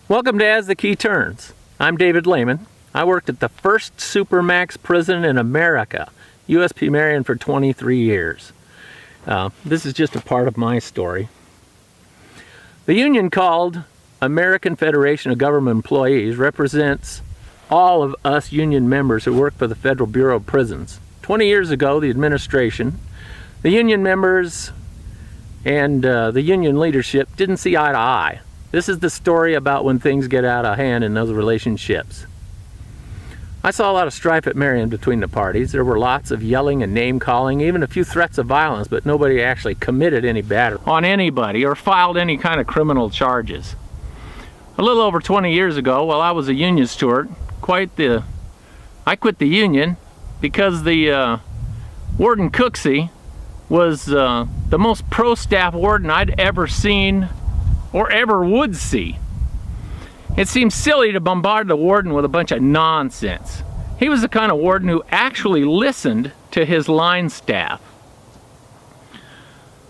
Welcome to As the Key Turns. I'm David Lehman. I worked at the first Supermax prison in America, USP Marion, for 23 years. This is just a part of my story. The union called American Federation of Government Employees represents all of us union members who work for the Federal Bureau of Prisons. 20 years ago, the administration, the union members, and the union leadership didn't see eye to eye. This is the story about when things get out of hand in those relationships. I saw a lot of strife at Marion between the parties. There were lots of yelling and name-calling, even a few threats of violence, but nobody actually committed any battery on anybody or filed any kind of criminal charges. A little over 20 years ago, while I was a union steward, I quit the union because the warden Cooksey was the most pro-staff warden I'd ever seen or ever would see. It seemed silly to bombard the warden with a bunch of nonsense. He was the kind of warden who actually listened to his line staff.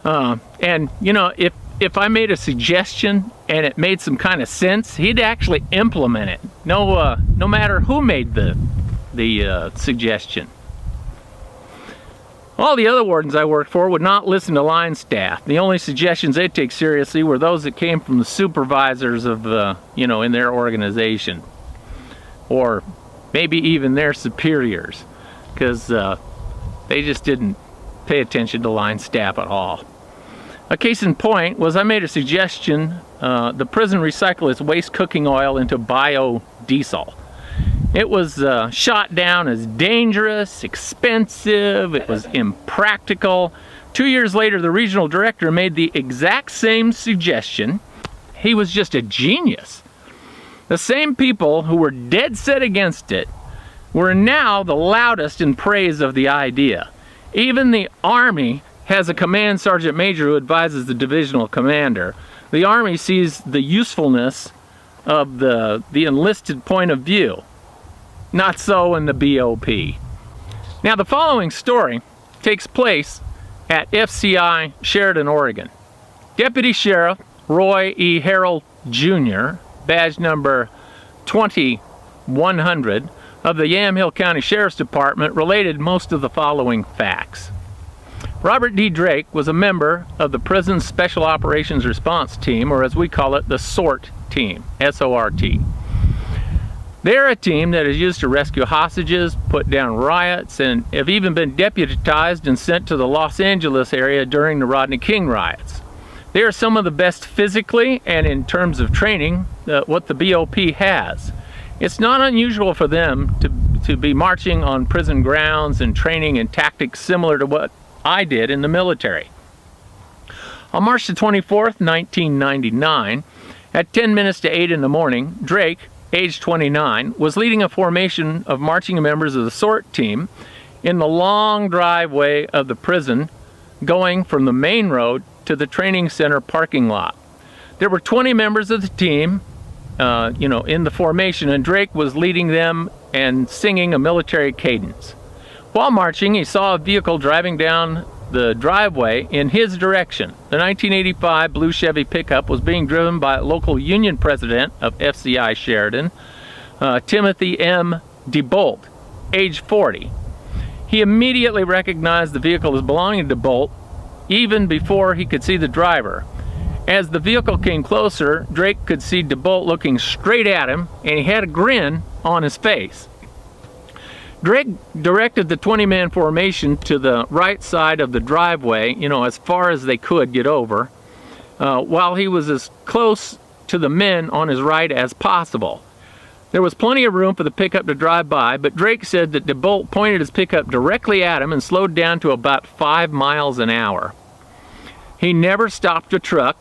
And you know, if I made a suggestion and it made some kind of sense, he'd actually implement it. No matter who made the suggestion. All the other wardens I worked for would not listen to line staff. The only suggestions they'd take seriously were those that came from the supervisors of in their organization, or maybe even their superiors, because they just didn't pay attention to line staff at all. A case in point was I made a suggestion: the prison recycle its waste cooking oil into biodiesel. It was shot down as dangerous, expensive, it was impractical. 2 years later, the regional director made the exact same suggestion. He was just a genius. The same people who were dead set against it were now the loudest in praise of the idea. Even the Army has a command sergeant major who advises the divisional commander. The Army sees the usefulness of the enlisted point of view. Not so in the BOP. Now, the following story takes place at FCI Sheridan, Oregon. Deputy Sheriff Roy E. Harrell Jr., badge number 2100 of the Yamhill County Sheriff's Department, related most of the following facts. Robert D. Drake was a member of the Prison Special Operations Response Team, or as we call it, the SORT team, S-O-R-T. They're a team that is used to rescue hostages, put down riots, and have even been deputized and sent to the Los Angeles area during the Rodney King riots. They are some of the best physically and in terms of training what the BOP has. It's not unusual for them to be marching on prison grounds and training in tactics similar to what I did in the military. On March the 24th, 1999, at 10 minutes to 8 in the morning, Drake, age 29, was leading a formation of marching members of the SORT team in the long driveway of the prison, going from the main road to the training center parking lot. There were 20 members of the team, in the formation, and Drake was leading them and singing a military cadence. While marching, he saw a vehicle driving down the driveway in his direction. The 1985 blue Chevy pickup was being driven by local union president of FCI Sheridan, Timothy M. DeBolt, age 40. He immediately recognized the vehicle as belonging to DeBolt, even before he could see the driver. As the vehicle came closer, Drake could see DeBolt looking straight at him, and he had a grin on his face. Drake directed the 20-man formation to the right side of the driveway, as far as they could get over, while he was as close to the men on his right as possible. There was plenty of room for the pickup to drive by, but Drake said that DeBolt pointed his pickup directly at him and slowed down to about 5 miles an hour. He never stopped the truck,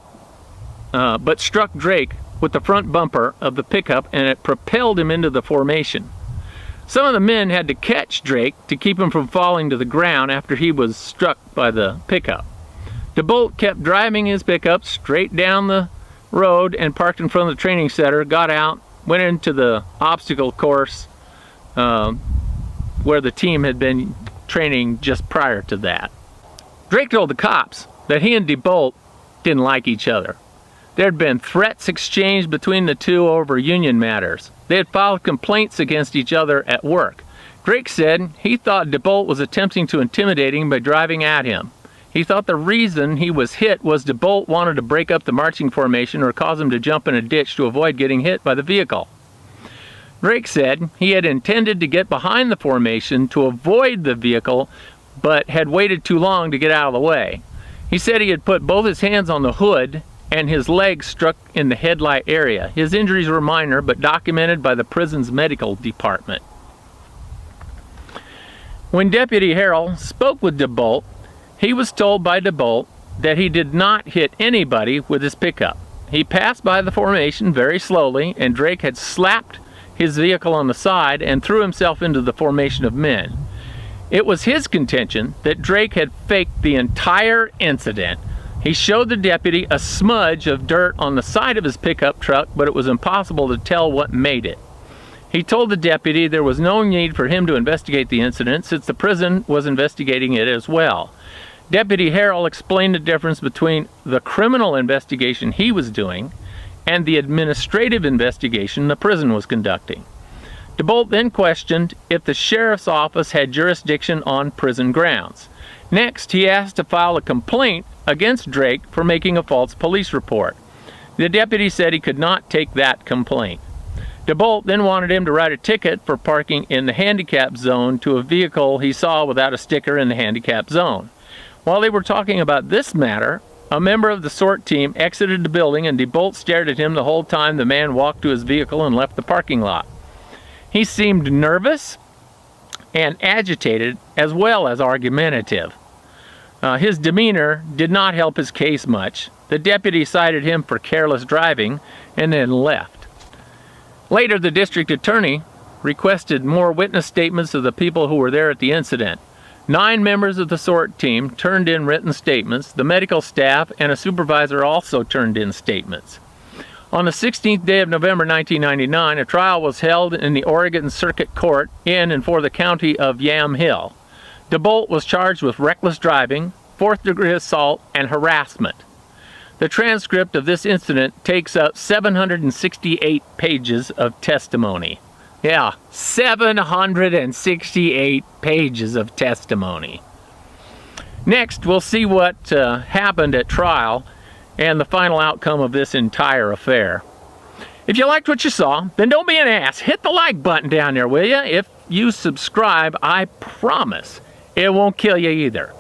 but struck Drake with the front bumper of the pickup, and it propelled him into the formation. Some of the men had to catch Drake to keep him from falling to the ground after he was struck by the pickup. DeBolt kept driving his pickup straight down the road and parked in front of the training center, got out, went into the obstacle course where the team had been training just prior to that. Drake told the cops that he and DeBolt didn't like each other. There had been threats exchanged between the two over union matters. They had filed complaints against each other at work. Drake said he thought DeBolt was attempting to intimidate him by driving at him. He thought the reason he was hit was DeBolt wanted to break up the marching formation or cause him to jump in a ditch to avoid getting hit by the vehicle. Drake said he had intended to get behind the formation to avoid the vehicle, but had waited too long to get out of the way. He said he had put both his hands on the hood and his legs struck in the headlight area. His injuries were minor, but documented by the prison's medical department. When Deputy Harrell spoke with DeBolt, he was told by DeBolt that he did not hit anybody with his pickup. He passed by the formation very slowly, and Drake had slapped his vehicle on the side and threw himself into the formation of men. It was his contention that Drake had faked the entire incident. He showed the deputy a smudge of dirt on the side of his pickup truck, but it was impossible to tell what made it. He told the deputy there was no need for him to investigate the incident since the prison was investigating it as well. Deputy Harrell explained the difference between the criminal investigation he was doing and the administrative investigation the prison was conducting. DeBolt then questioned if the sheriff's office had jurisdiction on prison grounds. Next, he asked to file a complaint against Drake for making a false police report. The deputy said he could not take that complaint. DeBolt then wanted him to write a ticket for parking in the handicap zone to a vehicle he saw without a sticker in the handicap zone. While they were talking about this matter, a member of the SORT team exited the building and DeBolt stared at him the whole time the man walked to his vehicle and left the parking lot. He seemed nervous and agitated as well as argumentative. His demeanor did not help his case much. The deputy cited him for careless driving and then left. Later, the district attorney requested more witness statements of the people who were there at the incident. 9 members of the SORT team turned in written statements. The medical staff and a supervisor also turned in statements. On the 16th day of November 1999, a trial was held in the Oregon Circuit Court in and for the county of Yam Hill. DeBolt was charged with reckless driving, 4th-degree assault, and harassment. The transcript of this incident takes up 768 pages of testimony. Yeah, 768 pages of testimony. Next, we'll see what happened at trial and the final outcome of this entire affair. If you liked what you saw, then don't be an ass. Hit the like button down there, will you? If you subscribe, I promise it won't kill you either.